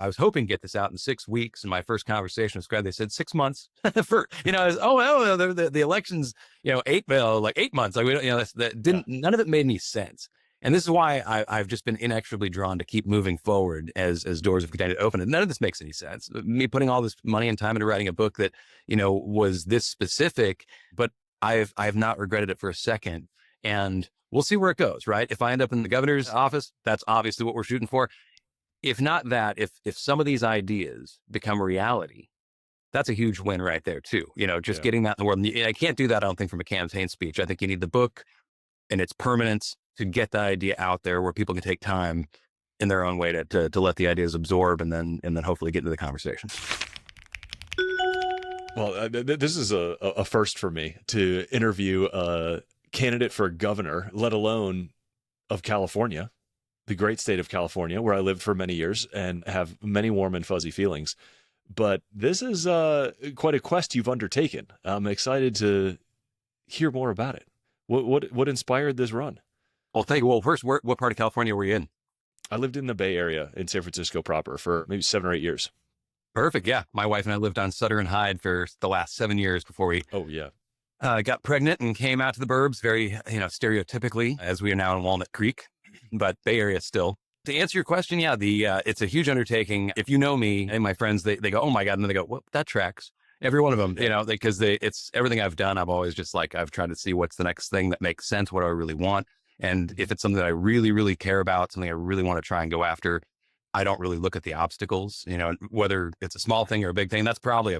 I was hoping to get this out in 6 weeks. In my first conversation with Scribe, they said 6 months for, I was, oh, well, the election's, 8 months. Like, we don't, that Yeah. didn't, none of it made any sense. And this is why I've just been inexorably drawn to keep moving forward as doors have continued to open. And none of this makes any sense. Me putting all this money and time into writing a book that, was this specific, but I have not regretted it for a second. And we'll see where it goes, right? If I end up in the governor's office, that's obviously what we're shooting for. If not that, if some of these ideas become reality, that's a huge win right there too. Just getting that in the world. And I can't do that, I don't think, from a campaign speech. I think you need the book and its permanence to get the idea out there where people can take time in their own way to let the ideas absorb and then hopefully get into the conversation. Well, this is a first for me to interview a candidate for governor, let alone of California, the great state of California, where I lived for many years and have many warm and fuzzy feelings. But this is quite a quest you've undertaken. I'm excited to hear more about it. What inspired this run? Well, thank you. Well, first, what part of California were you in? I lived in the Bay Area in San Francisco proper for maybe 7 or 8 years. Perfect. Yeah. My wife and I lived on Sutter and Hyde for the last 7 years before we got pregnant and came out to the burbs, very, stereotypically, as we are now in Walnut Creek, but Bay Area still. To answer your question, yeah, it's a huge undertaking. If you know me and my friends, they go, oh my God. And then they go, well, that tracks. Every one of them, because it's everything I've done. I've always just I've tried to see what's the next thing that makes sense. What do I really want? And if it's something that I really, really care about, something I really want to try and go after, I don't really look at the obstacles, whether it's a small thing or a big thing. That's probably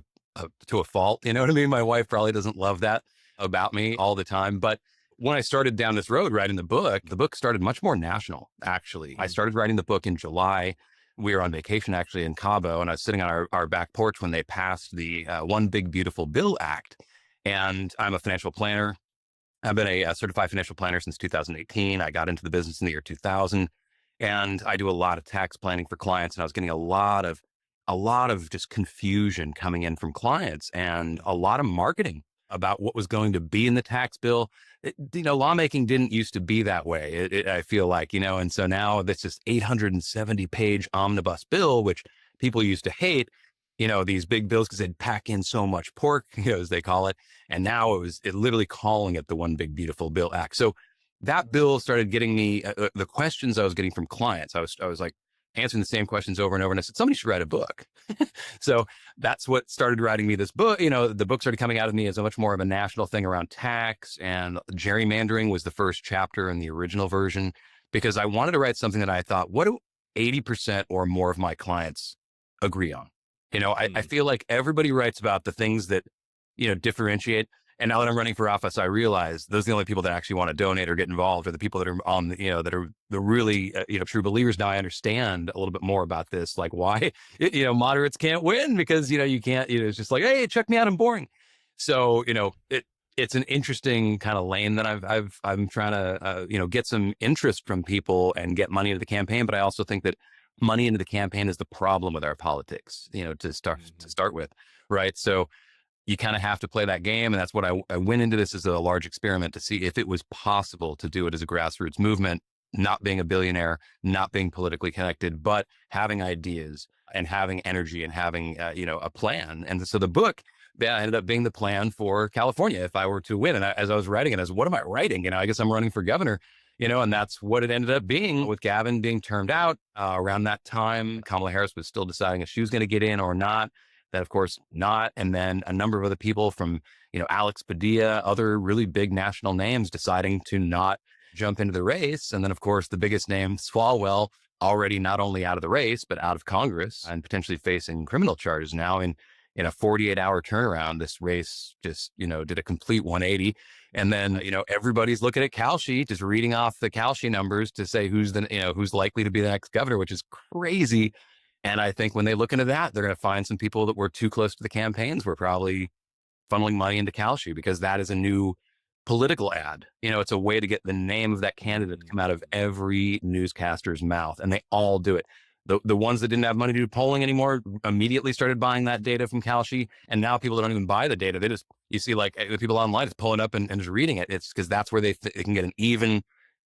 to a fault. You know what I mean? My wife probably doesn't love that about me all the time. But when I started down this road writing the book started much more national, actually. I started writing the book in July. We were on vacation actually in Cabo, and I was sitting on our back porch when they passed the One Big Beautiful Bill Act. And I'm a financial planner. I've been a certified financial planner since 2018. I got into the business in the year 2000, and I do a lot of tax planning for clients. And I was getting a lot of just confusion coming in from clients and a lot of marketing about what was going to be in the tax bill. Lawmaking didn't used to be that way. I feel like, and so now this is 870-page omnibus bill, which people used to hate, these big bills because they'd pack in so much pork, as they call it. And now it literally calling it the One Big Beautiful Bill Act. So that bill started getting me the questions I was getting from clients. I was like answering the same questions over and over. And I said, somebody should write a book. So that's what started writing me this book. The book started coming out of me as a much more of a national thing around tax, and gerrymandering was the first chapter in the original version, because I wanted to write something that I thought, what do 80% or more of my clients agree on? I feel like everybody writes about the things that, differentiate. And now that I'm running for office, I realize those are the only people that actually want to donate or get involved, or the people that are on, that are the really, true believers. Now I understand a little bit more about this, like why, moderates can't win, because, you can't, it's just like, hey, check me out, I'm boring. So, it's an interesting kind of lane that I'm trying to, get some interest from people and get money into the campaign. But I also think that money into the campaign is the problem with our politics, to start with. Right. So you kind of have to play that game. And that's what I went into this as a large experiment to see if it was possible to do it as a grassroots movement, not being a billionaire, not being politically connected, but having ideas and having energy and having, a plan. And so the book ended up being the plan for California if I were to win. And as I was writing it, what am I writing? I guess I'm running for governor, and that's what it ended up being, with Gavin being termed out. Around that time, Kamala Harris was still deciding if she was going to get in or not. That, of course, not. And then a number of other people from, Alex Padilla, other really big national names deciding to not jump into the race. And then, of course, the biggest name, Swalwell, already not only out of the race, but out of Congress and potentially facing criminal charges now in a 48-hour turnaround. This race just, did a complete 180. And then, everybody's looking at Kalshi, just reading off the Kalshi numbers to say who's likely to be the next governor, which is crazy. And I think when they look into that, they're going to find some people that were too close to the campaigns were probably funneling money into Kalshi, because that is a new political ad. It's a way to get the name of that candidate to come out of every newscaster's mouth, and they all do it. The ones that didn't have money to do polling anymore immediately started buying that data from Kalshi. And now people that don't even buy the data, you see like the people online just pulling up and just reading it. It's because that's where they can get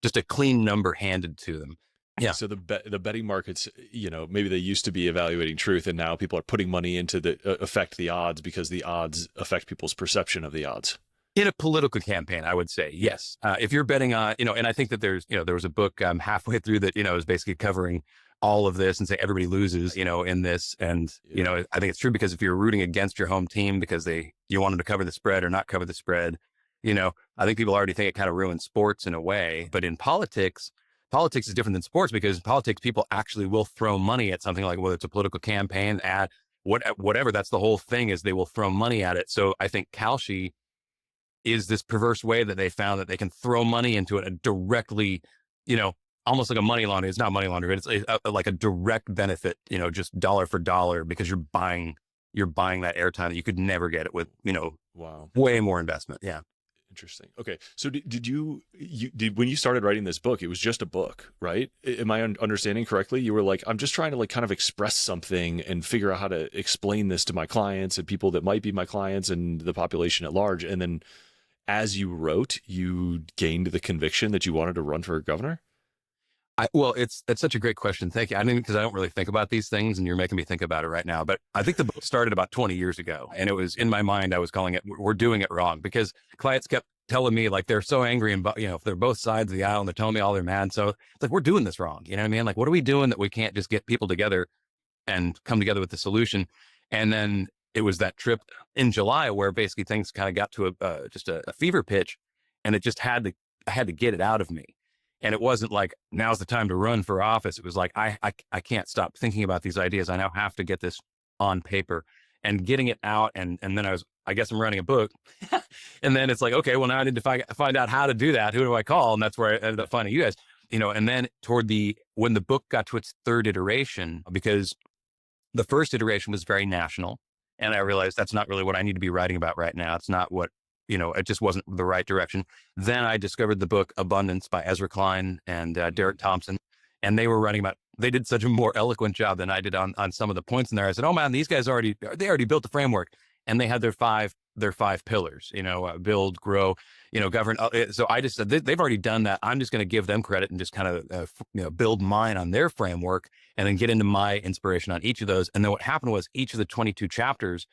just a clean number handed to them. Yeah. So the betting markets, maybe they used to be evaluating truth, and now people are putting money into the affect the odds because the odds affect people's perception of the odds. In a political campaign, I would say yes. If you're betting on, and I think that there was a book halfway through that, is basically covering all of this and say everybody loses, in this. And, I think it's true because if you're rooting against your home team because you want them to cover the spread or not cover the spread, I think people already think it kind of ruins sports in a way. But in politics is different than sports because in politics, people actually will throw money at something like, whether it's a political campaign, ad, whatever. That's the whole thing is they will throw money at it. So I think Kalshi is this perverse way that they found that they can throw money into it directly, almost like a money laundering. It's not money laundering. It's like a direct benefit, just dollar for dollar because you're buying that airtime that you could never get it with, wow, way more investment. Yeah. Interesting. Okay. So did you when you started writing this book, it was just a book, right? Am I understanding correctly? You were like, I'm just trying to like kind of express something and figure out how to explain this to my clients and people that might be my clients and the population at large. And then as you wrote, you gained the conviction that you wanted to run for governor? Well, that's such a great question. Thank you. Because I don't really think about these things and you're making me think about it right now. But I think the book started about 20 years ago and it was in my mind, I was calling it, we're doing it wrong because clients kept telling me like, they're so angry and, if they're both sides of the aisle and they're telling me all they're mad. So it's like, we're doing this wrong. You know what I mean? Like, what are we doing that we can't just get people together and come together with the solution? And then it was that trip in July where basically things kind of got to just a fever pitch and it just I had to get it out of me. And it wasn't like, now's the time to run for office. It was like, I can't stop thinking about these ideas. I now have to get this on paper and getting it out. And then I guess I'm writing a book. And then it's like, okay, well now I need to find out how to do that. Who do I call? And that's where I ended up finding you guys, and then when the book got to its third iteration, because the first iteration was very national. And I realized that's not really what I need to be writing about right now. It's not what, it just wasn't the right direction. Then I discovered the book Abundance by Ezra Klein and Derek Thompson. And they did such a more eloquent job than I did on some of the points in there. I said, oh man, these guys already built the framework and they had their five pillars, build, grow, govern. So I just said, they've already done that. I'm just going to give them credit and just kind of, build mine on their framework and then get into my inspiration on each of those. And then what happened was each of the 22 chapters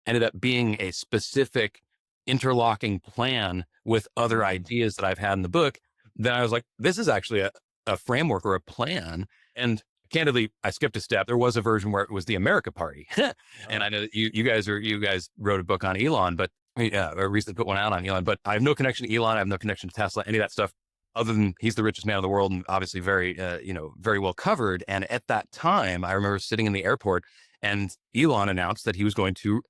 ended up being a specific interlocking plan with other ideas that I've had in the book. Then I was like, this is actually a framework or a plan. And candidly, I skipped a step. There was a version where it was the America Party. And I know that you guys wrote a book on Elon, but or recently put one out on Elon, but I have no connection to Elon. I have no connection to Tesla, any of that stuff, other than he's the richest man in the world and obviously very, very well covered. And at that time, I remember sitting in the airport and Elon announced that he was going to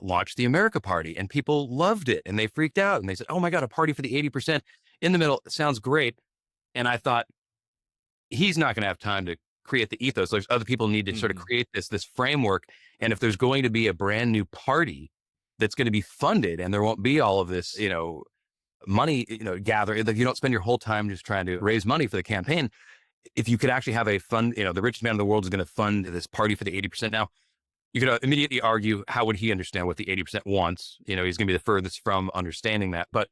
launch the America Party and people loved it and they freaked out and they said, oh my God, a party for the 80% in the middle. Sounds great. And I thought he's not going to have time to create the ethos. There's other people need to sort of create this framework. And if there's going to be a brand new party that's going to be funded and there won't be all of this, money, gathering, like you don't spend your whole time just trying to raise money for the campaign. If you could actually have a fund, the richest man in the world is going to fund this party for the 80%. Now, you could immediately argue, how would he understand what the 80% wants? He's going to be the furthest from understanding that. But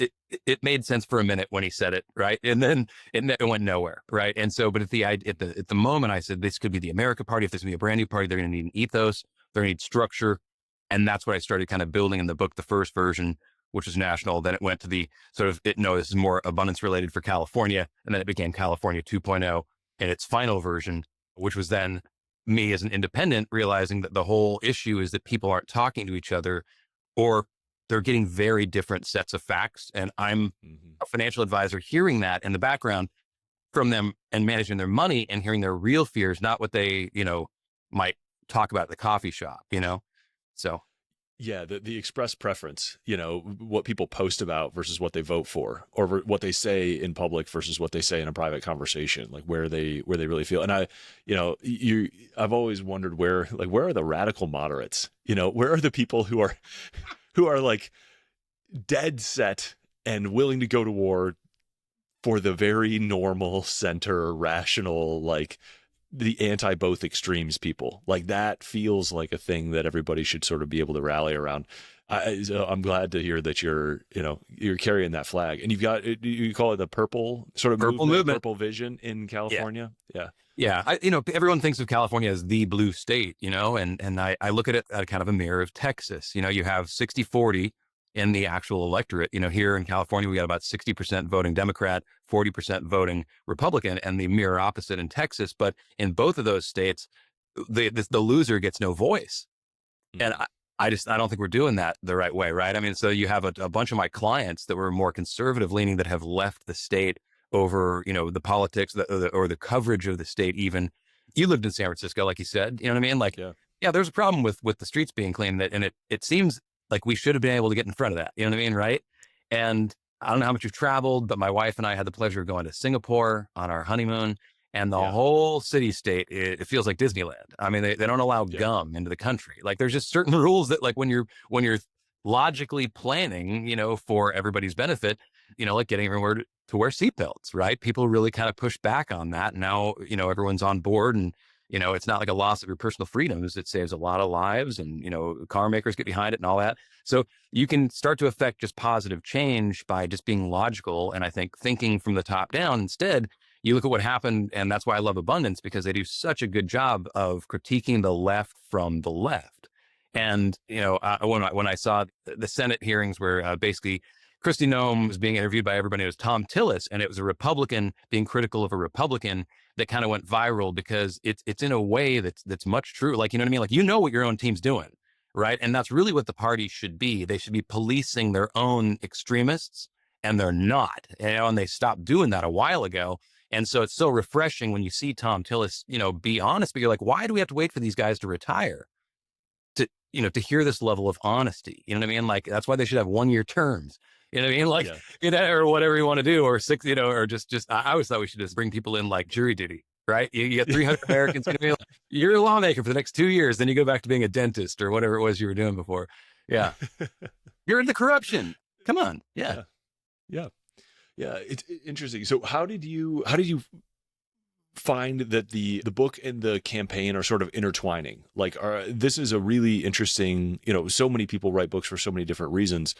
it made sense for a minute when he said it, right? And then it went nowhere, right? And so, but at the moment, I said this could be the America Party. If there's going to be a brand new party, they're going to need an ethos, they're going to need structure, and that's what I started kind of building in the book. The first version, which was national, then it went to the sort of this is more abundance related for California, and then it became California 2.0 in its final version, which was then me as an independent realizing that the whole issue is that people aren't talking to each other or they're getting very different sets of facts. And I'm a financial advisor hearing that in the background from them and managing their money and hearing their real fears, not what they, might talk about at the coffee shop, so. Yeah, the express preference, what people post about versus what they vote for, or what they say in public versus what they say in a private conversation, like where they really feel. And I've always wondered where are the radical moderates? Where are the people who are like dead set and willing to go to war for the very normal center, rational, like the anti both extremes people? Like that feels like a thing that everybody should sort of be able to rally around. So I'm glad to hear that you're carrying that flag, and you've got, you call it the purple sort of Purple movement. purple vision in California. Yeah. Yeah. Everyone thinks of California as the blue state, and I look at it at kind of a mirror of Texas. You have 60-40 in the actual electorate. Here in California, we got about 60% voting Democrat, 40% voting Republican, and the mirror opposite in Texas. But in both of those states, the loser gets no voice. And I don't think we're doing that the right way, right? I mean, so you have a bunch of my clients that were more conservative leaning that have left the state over, the politics or the coverage of the state. Even you lived in San Francisco, like you said, you know what I mean? Like, yeah, there's a problem with the streets being clean, and it seems like we should have been able to get in front of that. You know what I mean? Right. And I don't know how much you've traveled, but my wife and I had the pleasure of going to Singapore on our honeymoon. And the whole city state, it feels like Disneyland. I mean, they don't allow gum into the country. Like, there's just certain rules that, like, when you're logically planning, for everybody's benefit, like getting everyone to wear seatbelts, right? People really kind of push back on that. Now, everyone's on board, and, it's not like a loss of your personal freedoms. It saves a lot of lives, and, car makers get behind it and all that. So you can start to affect just positive change by just being logical. And I think thinking from the top down instead. You look at what happened, and that's why I love Abundance, because they do such a good job of critiquing the left from the left. And, when I saw the Senate hearings where basically Kristi Noem was being interviewed by everybody, it was Tom Tillis, and it was a Republican being critical of a Republican, that kind of went viral because it's in a way that's much true. Like, you know what I mean? Like, what your own team's doing, right? And that's really what the party should be. They should be policing their own extremists, and they're not, and they stopped doing that a while ago. And so it's so refreshing when you see Tom Tillis, be honest, but you're like, why do we have to wait for these guys to retire to hear this level of honesty? You know what I mean? Like, that's why they should have 1-year terms. You know what I mean? Like, or whatever you want to do, or 6, or just, I always thought we should just bring people in like jury duty, right? You get 300 Americans, you're a lawmaker for the next 2 years. Then you go back to being a dentist or whatever it was you were doing before. Yeah. You're in the corruption. Come on. Yeah. Yeah, it's interesting. So how did you find that the book and the campaign are sort of intertwining? Like, this is a really interesting, so many people write books for so many different reasons,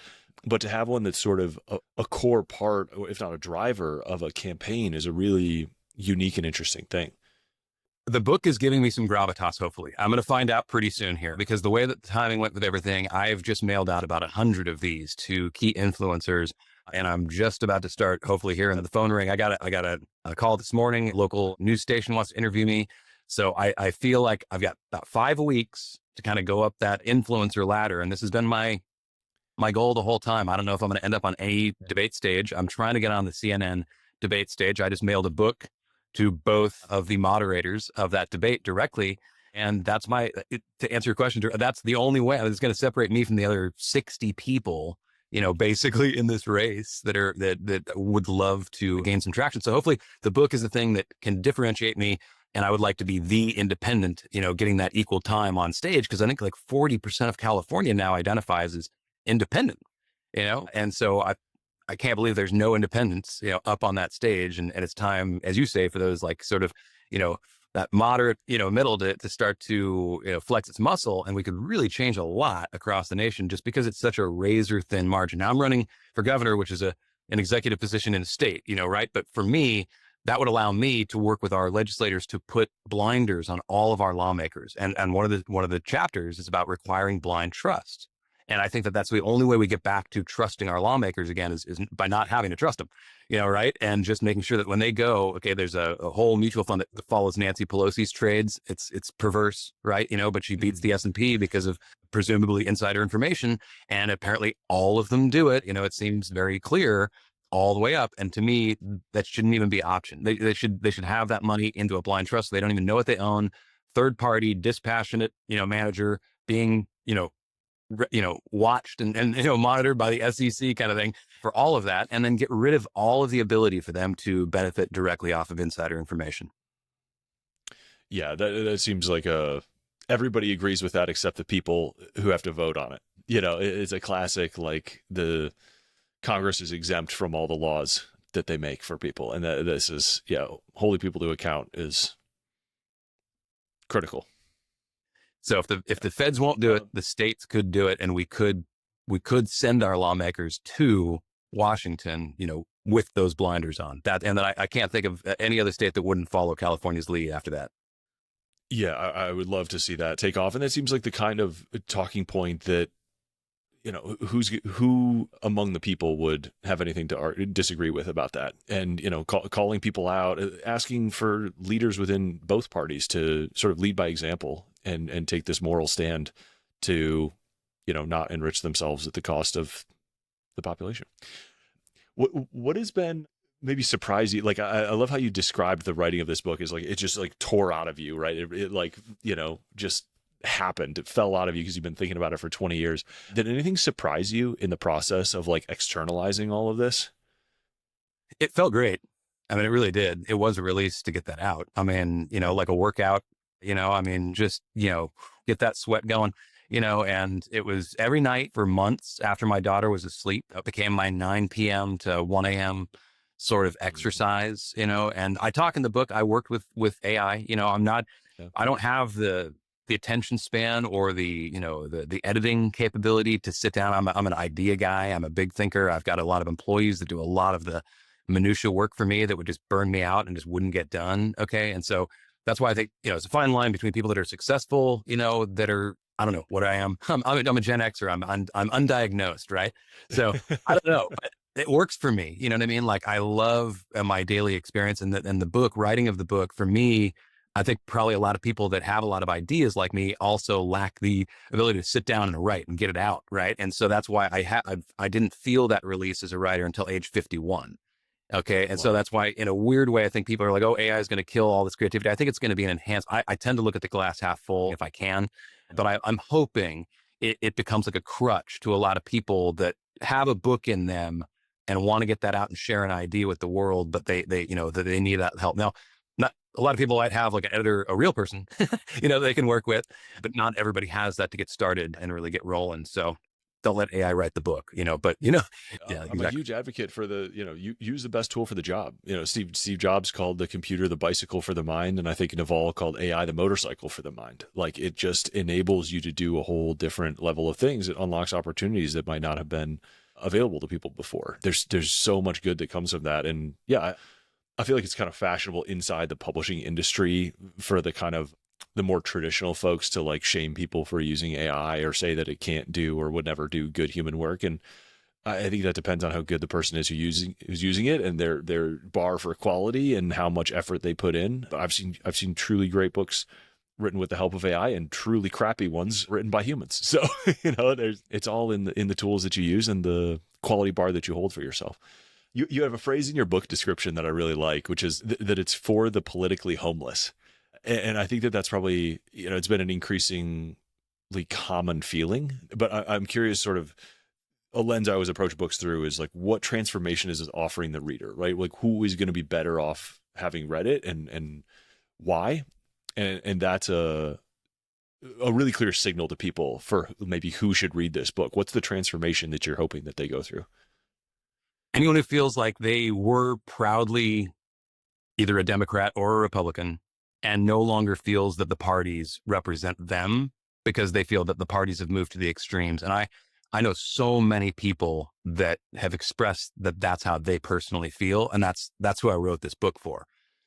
but to have one that's sort of a core part, if not a driver of a campaign, is a really unique and interesting thing. The book is giving me some gravitas, hopefully. I'm going to find out pretty soon here, because the way that the timing went with everything, I've just mailed out about 100 of these to key influencers. And I'm just about to start, hopefully, hearing the phone ring. I got a call this morning. A local news station wants to interview me. So I feel like I've got about 5 weeks to kind of go up that influencer ladder. And this has been my goal the whole time. I don't know if I'm going to end up on any debate stage. I'm trying to get on the CNN debate stage. I just mailed a book to both of the moderators of that debate directly. And that's to answer your question, that's the only way that's going to separate me from the other 60 people, basically in this race that would love to gain some traction. So hopefully the book is the thing that can differentiate me. And I would like to be the independent, getting that equal time on stage, because I think like 40% of California now identifies as independent, and so I can't believe there's no independents, up on that stage. And it's time, as you say, for those like sort of, that moderate, middle to start to, flex its muscle. And we could really change a lot across the nation just because it's such a razor thin margin. Now I'm running for governor, which is an executive position in a state, right? But for me, that would allow me to work with our legislators to put blinders on all of our lawmakers. And one of the chapters is about requiring blind trust. And I think that that's the only way we get back to trusting our lawmakers again is by not having to trust them, right? And just making sure that when they go, okay, there's a whole mutual fund that follows Nancy Pelosi's trades. It's perverse, right? But she beats the S&P because of presumably insider information. And apparently all of them do it. It seems very clear all the way up. And to me, that shouldn't even be an option. They should have that money into a blind trust. So they don't even know what they own. Third party, dispassionate, manager being, watched and monitored by the SEC kind of thing for all of that, and then get rid of all of the ability for them to benefit directly off of insider information. Yeah, that seems like everybody agrees with that except the people who have to vote on it. It's a classic, like the Congress is exempt from all the laws that they make for people. And this is, holding people to account is critical. So if the feds won't do it, the states could do it, and we could we could send our lawmakers to Washington, with those blinders on. And then I can't think of any other state that wouldn't follow California's lead after that. Yeah, I would love to see that take off. And that seems like the kind of talking point that, who among the people would have anything to disagree with about that? And, calling people out, asking for leaders within both parties to sort of lead by example and take this moral stand to, not enrich themselves at the cost of the population. What has been maybe surprised you? Like, I love how you described the writing of this book is like, it just like tore out of you, right? It like, just happened. It fell out of you because you've been thinking about it for 20 years. Did anything surprise you in the process of like externalizing all of this? It felt great. I mean, it really did. It was a release to get that out. I mean, like a workout, just, get that sweat going, and it was every night for months after my daughter was asleep. It became my 9 p.m. to 1 a.m. sort of exercise, and I talk in the book, I worked with AI, I don't have the attention span or the editing capability to sit down. I'm an idea guy. I'm a big thinker. I've got a lot of employees that do a lot of the minutia work for me that would just burn me out and just wouldn't get done. Okay. And so that's why I think, it's a fine line between people that are successful, that are, I don't know what I am. I'm a Gen Xer. I'm undiagnosed. Right. So I don't know, but it works for me. You know what I mean? Like I love my daily experience and the book, writing of the book for me. I think probably a lot of people that have a lot of ideas like me also lack the ability to sit down and write and get it out. Right. And so that's why I didn't feel that release as a writer until age 51. Okay. And so that's why in a weird way, I think people are like, oh, AI is going to kill all this creativity. I think it's going to be an enhanced. I tend to look at the glass half full if I can, but I'm hoping it becomes like a crutch to a lot of people that have a book in them and want to get that out and share an idea with the world, but that they need that help. Now, not a lot of people might have like an editor, a real person, they can work with, but not everybody has that to get started and really get rolling. So don't let AI write the book, but yeah, I'm exactly. a huge advocate for you use the best tool for the job. Steve Jobs called the computer the bicycle for the mind. And I think Naval called AI the motorcycle for the mind. Like it just enables you to do a whole different level of things. It unlocks opportunities that might not have been available to people before. There's so much good that comes from that. And yeah, I feel like it's kind of fashionable inside the publishing industry for the more traditional folks to like shame people for using AI or say that it can't do or would never do good human work. And I think that depends on how good the person is who's using it and their bar for quality and how much effort they put in. But I've seen truly great books written with the help of AI and truly crappy ones written by humans. So, it's all in the tools that you use and the quality bar that you hold for yourself. You have a phrase in your book description that I really like, which is that it's for the politically homeless. And I think that's probably, it's been an increasingly common feeling, but I'm curious sort of a lens I always approach books through is like, what transformation is it offering the reader, right? Like who is going to be better off having read it and why? And that's a really clear signal to people for maybe who should read this book. What's the transformation that you're hoping that they go through? Anyone who feels like they were proudly either a Democrat or a Republican and no longer feels that the parties represent them because they feel that the parties have moved to the extremes. And I know so many people that have expressed that that's how they personally feel. And that's who I wrote this book for.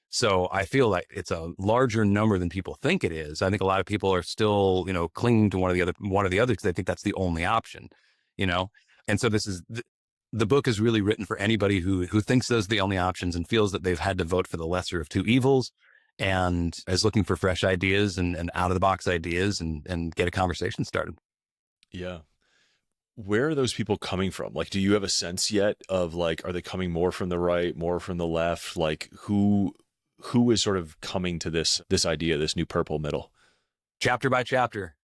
So I feel like it's a larger number than people think it is. I think a lot of people are still, clinging to one or the other because they think that's the only option, And so the book is really written for anybody who thinks those are the only options and feels that they've had to vote for the lesser of two evils and is looking for fresh ideas and out of the box ideas and get a conversation started. Yeah. Where are those people coming from? Like, do you have a sense yet of like, are they coming more from the right, more from the left? Like who is sort of coming to this idea, this new purple middle? Chapter by chapter.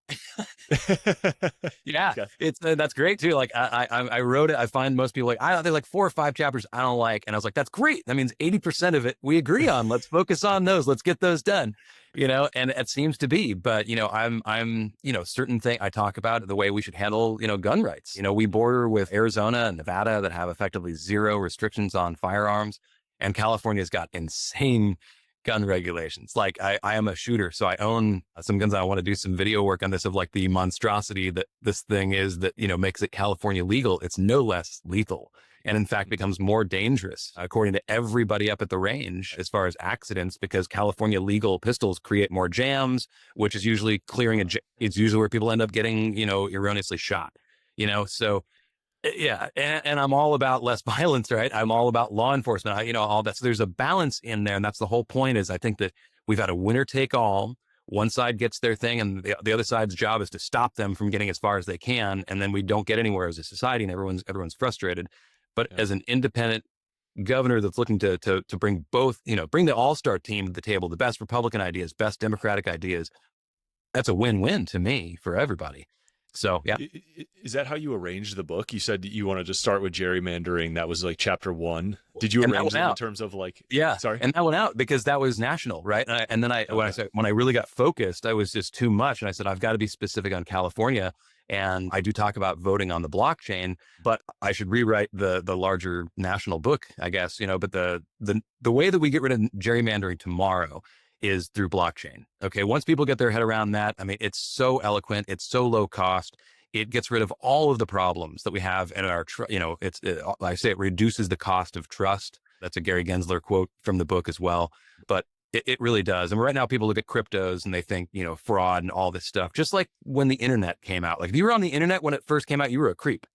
Yeah, okay. It's that's great too. Like I wrote it. I find most people they're like 4 or 5 chapters I don't like, and I was like, that's great. That means 80% of it we agree on. Let's focus on those. Let's get those done. And it seems to be. But I'm certain thing I talk about the way we should handle gun rights. We border with Arizona and Nevada that have effectively zero restrictions on firearms, and California's got insane gun regulations. Like I am a shooter, so I own some guns. I want to do some video work on this of like the monstrosity that this thing is that, makes it California legal. It's no less lethal. And in fact, becomes more dangerous, according to everybody up at the range, as far as accidents, because California legal pistols create more jams, which is usually it's usually where people end up getting, erroneously shot, so yeah. And I'm all about less violence, right? I'm all about law enforcement, all that. So there's a balance in there. And that's the whole point is I think that we've had a winner take all. One side gets their thing and the other side's job is to stop them from getting as far as they can. And then we don't get anywhere as a society and everyone's frustrated. But as an independent governor that's looking to bring both, bring the all-star team to the table, the best Republican ideas, best Democratic ideas, that's a win-win to me for everybody. So, yeah. Is that how you arranged the book? You said you wanted to start with gerrymandering. That was like chapter 1. Did you arrange it in terms of like, yeah, sorry. And that went out because that was national. Right. And then when I really got focused, I was just too much. And I said, I've got to be specific on California. And I do talk about voting on the blockchain, but I should rewrite the larger national book, I guess, but the way that we get rid of gerrymandering tomorrow is through blockchain. Okay. Once people get their head around that, I mean, it's so eloquent. It's so low cost. It gets rid of all of the problems that we have in our, I say it reduces the cost of trust. That's a Gary Gensler quote from the book as well. But it really does. And right now people look at cryptos and they think, fraud and all this stuff, just like when the internet came out. Like if you were on the internet when it first came out, you were a creep.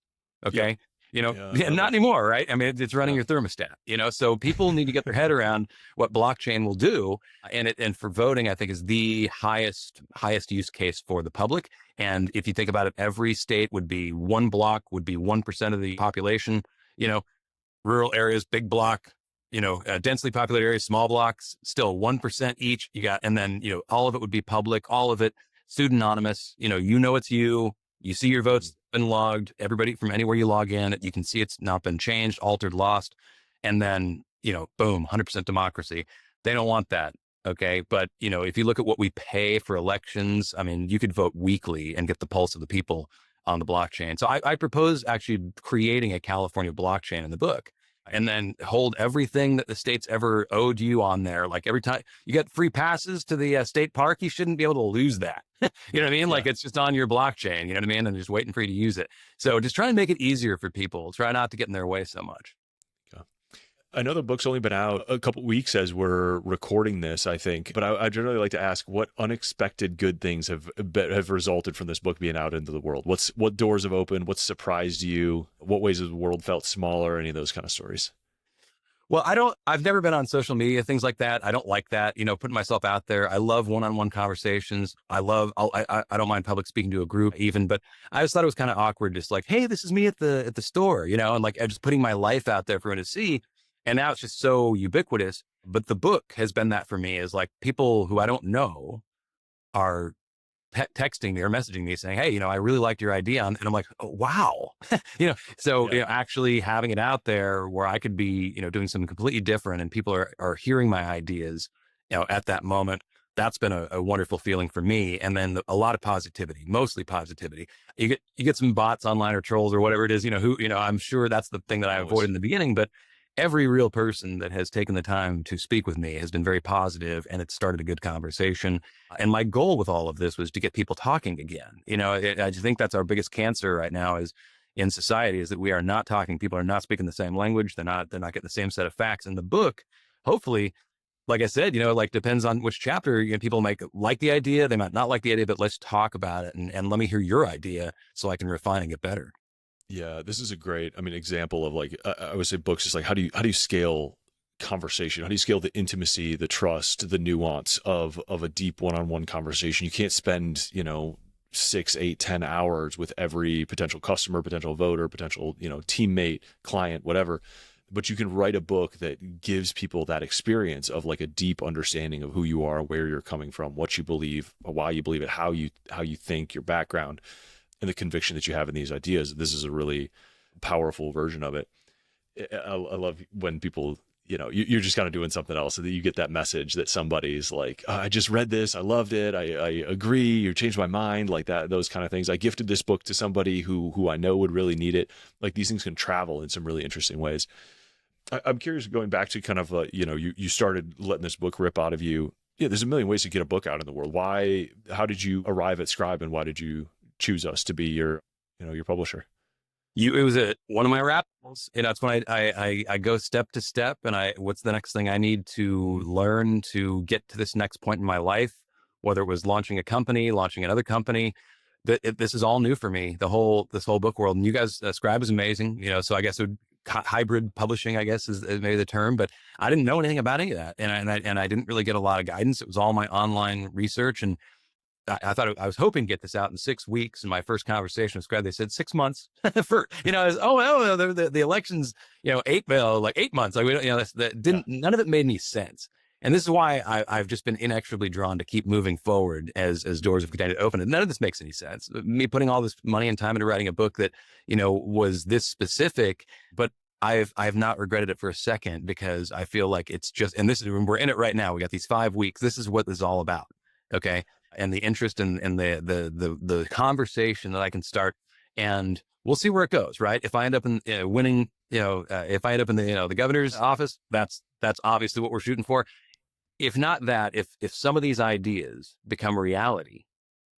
Okay. Yeah. Not anymore, right? I mean, it's running your thermostat, so people need to get their head around what blockchain will do. And for voting, I think is the highest use case for the public. And if you think about it, every state would be one block, would be 1% of the population, rural areas, big block, densely populated areas, small blocks, still 1% each. And then, all of it would be public, all of it pseudonymous, it's you. You see your votes been logged, everybody from anywhere you log in, you can see it's not been changed, altered, lost. And then, boom, 100% democracy. They don't want that. Okay. But, if you look at what we pay for elections, I mean, you could vote weekly and get the pulse of the people on the blockchain. So I propose actually creating a California blockchain in the book. And then hold everything that the state's ever owed you on there. Like every time you get free passes to the state park, you shouldn't be able to lose that. You know what I mean? Yeah. Like it's just on your blockchain, you know what I mean? And just waiting for you to use it. So just try and make it easier for people. Try not to get in their way so much. Yeah. I know the book's only been out a couple of weeks as we're recording this, I think, but I generally like to ask what unexpected good things have resulted from this book being out into the world. What doors have opened? What surprised you? What ways has the world felt smaller? Any of those kind of stories? Well, I've never been on social media, things like that. I don't like that, putting myself out there. I love one-on-one conversations. I don't mind public speaking to a group even, but I just thought it was kind of awkward. Just like, hey, this is me at the store, and like just putting my life out there for everyone to see. And now it's just so ubiquitous. But the book has been that for me is like people who I don't know are texting me or messaging me saying, hey, I really liked your idea. And I'm like, oh, wow. Actually having it out there where I could be, doing something completely different and people are hearing my ideas, at that moment, that's been a wonderful feeling for me. And then a lot of positivity, mostly positivity. You get some bots online or trolls or whatever it is, I'm sure that's the thing that I avoided in the beginning, but every real person that has taken the time to speak with me has been very positive and it started a good conversation. And my goal with all of this was to get people talking again. I think that's our biggest cancer right now is in society is that we are not talking. People are not speaking the same language. They're not getting the same set of facts. And the book, hopefully, like I said, depends on which chapter, people might like the idea. They might not like the idea, but let's talk about it and let me hear your idea so I can refine and get better. Yeah, this is a great, example of like, I would say books is like, how do you scale conversation? How do you scale the intimacy, the trust, the nuance of a deep one-on-one conversation? You can't spend, 6, 8, 10 hours with every potential customer, potential voter, potential, teammate, client, whatever. But you can write a book that gives people that experience of like a deep understanding of who you are, where you're coming from, what you believe, why you believe it, how you think, your background, and the conviction that you have in these ideas. This is a really powerful version of it. I love when people, you're just kind of doing something else, and then you get that message that somebody's like, oh, I just read this, I loved it, I agree, you changed my mind, like that, those kind of things. I gifted this book to somebody who I know would really need it. Like these things can travel in some really interesting ways. I'm curious, going back to kind of, you started letting this book rip out of you. Yeah, there's a million ways to get a book out in the world. How did you arrive at Scribe, and why did you choose us to be your publisher? It was one of my rabbits. It's when I go step to step, and what's the next thing I need to learn to get to this next point in my life, whether it was launching a company, launching another company. This is all new for me, this whole book world. And you guys, Scribe is amazing, so I guess hybrid publishing, I guess is maybe the term, but I didn't know anything about any of that. And I didn't really get a lot of guidance. It was all my online research. And I thought I was hoping to get this out in 6 weeks. In my first conversation with Scribe, they said 6 months for, the elections, 8 months. Like, none of it made any sense. And this is why I've just been inexorably drawn to keep moving forward as doors have continued to open. And none of this makes any sense. Me putting all this money and time into writing a book that, was this specific, but I've not regretted it for a second, because I feel like it's just, and we're in it right now. We got these 5 weeks. This is what this is all about. Okay. And the interest and the conversation that I can start, and we'll see where it goes. Right. If I end up in winning, if I end up in the governor's office, that's obviously what we're shooting for. If not that, if some of these ideas become reality,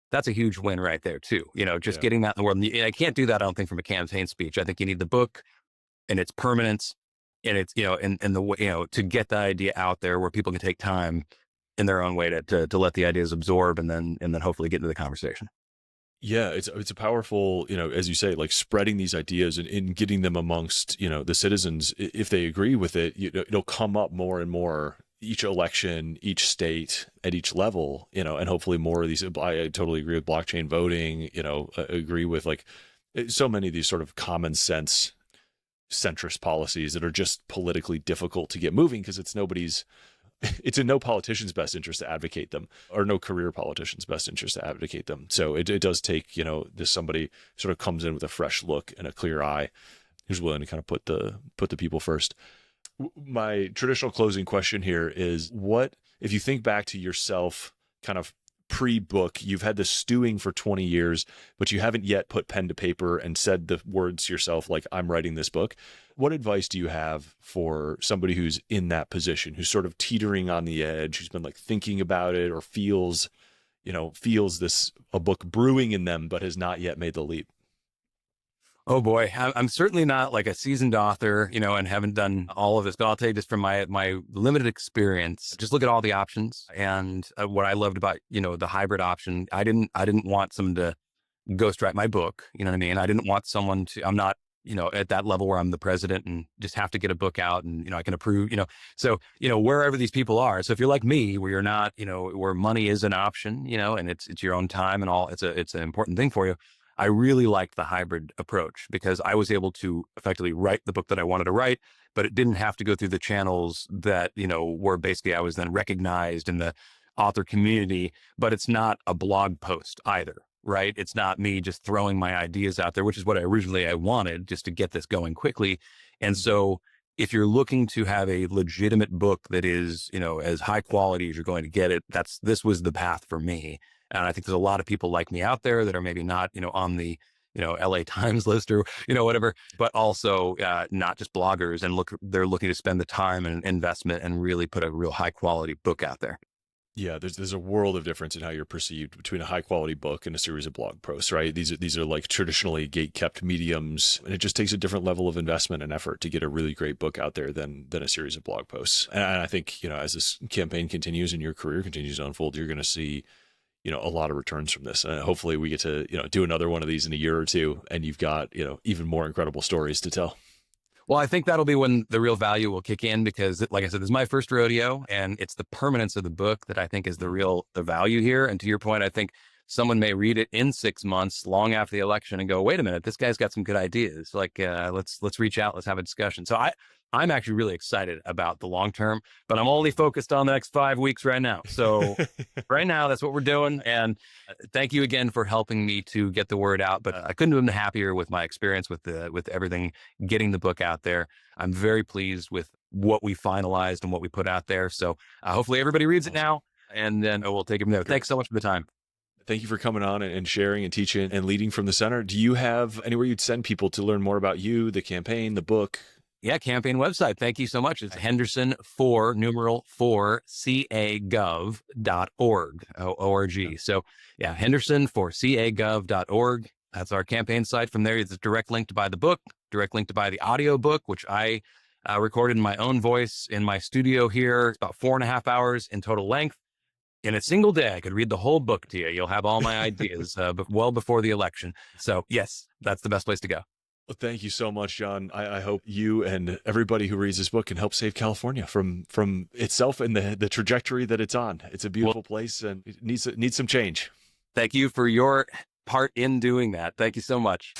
that's a huge win right there too. Getting that in the world. And I can't do that, I don't think, from a campaign speech. I think you need the book and its permanence, and it's, and the way, to get the idea out there where people can take time in their own way to let the ideas absorb, and then hopefully get into the conversation. Yeah, it's a powerful, as you say, like spreading these ideas and getting them amongst, the citizens. If they agree with it, it'll come up more and more each election, each state, at each level, and hopefully more of these. I totally agree with blockchain voting, agree with like so many of these sort of common sense centrist policies that are just politically difficult to get moving, because it's in no politician's best interest to advocate them, or no career politician's best interest to advocate them. So it does take, somebody sort of comes in with a fresh look and a clear eye, who's willing to kind of put the people first. My traditional closing question here is, what, if you think back to yourself kind of pre-book, you've had this stewing for 20 years, but you haven't yet put pen to paper and said the words to yourself, like, I'm writing this book. What advice do you have for somebody who's in that position, who's sort of teetering on the edge, who's been like thinking about it, or feels a book brewing in them, but has not yet made the leap? Oh boy, I'm certainly not like a seasoned author, and haven't done all of this, but I'll tell you just from my limited experience, just look at all the options. And what I loved about, the hybrid option, I didn't want someone to ghostwrite my book. You know what I mean? I didn't want someone to, I'm not, at that level where I'm the president and just have to get a book out and, I can approve, so, wherever these people are. So if you're like me, where you're not, where money is an option, and it's your own time and all, it's an important thing for you. I really liked the hybrid approach, because I was able to effectively write the book that I wanted to write, but it didn't have to go through the channels that, where basically I was then recognized in the author community. But it's not a blog post either, right? It's not me just throwing my ideas out there, which is what I wanted, just to get this going quickly. And so if you're looking to have a legitimate book that is, as high quality as you're going to get it, this was the path for me. And I think there's a lot of people like me out there that are maybe not, on the, LA Times list or, whatever, but also not just bloggers, and they're looking to spend the time and investment and really put a real high quality book out there. Yeah, there's a world of difference in how you're perceived between a high quality book and a series of blog posts, right? These are like traditionally gate kept mediums, and it just takes a different level of investment and effort to get a really great book out there than a series of blog posts. And I think, as this campaign continues and your career continues to unfold, you're going to see, a lot of returns from this. And hopefully we get to, do another one of these in a year or two, and you've got, even more incredible stories to tell. Well, I think that'll be when the real value will kick in, because like I said, this is my first rodeo, and it's the permanence of the book that I think is the value here. And to your point, I think someone may read it in 6 months, long after the election, and go, wait a minute, this guy's got some good ideas. Like, let's reach out, let's have a discussion. So I'm actually really excited about the long term, but I'm only focused on the next 5 weeks right now. So right now, that's what we're doing. And thank you again for helping me to get the word out. But I couldn't have been happier with my experience with everything, getting the book out there. I'm very pleased with what we finalized and what we put out there. So hopefully everybody reads it now, and then we'll take it from there. Thanks so much for the time. Thank you for coming on and sharing and teaching and leading from the center. Do you have anywhere you'd send people to learn more about you, the campaign, the book? Yeah, campaign website. Thank you so much. It's Henderson for numeral 4 cagov.org. O-R-G. So yeah, Henderson for cagov.org. That's our campaign site. From there, it's a direct link to buy the book, direct link to buy the audio book, which I recorded in my own voice in my studio here. It's about 4.5 hours in total length. In a single day, I could read the whole book to you. You'll have all my ideas but well before the election. So yes, that's the best place to go. Well, thank you so much, Jon. I hope you and everybody who reads this book can help save California from itself and the trajectory that it's on. It's a beautiful place and it needs some change. Thank you for your part in doing that. Thank you so much.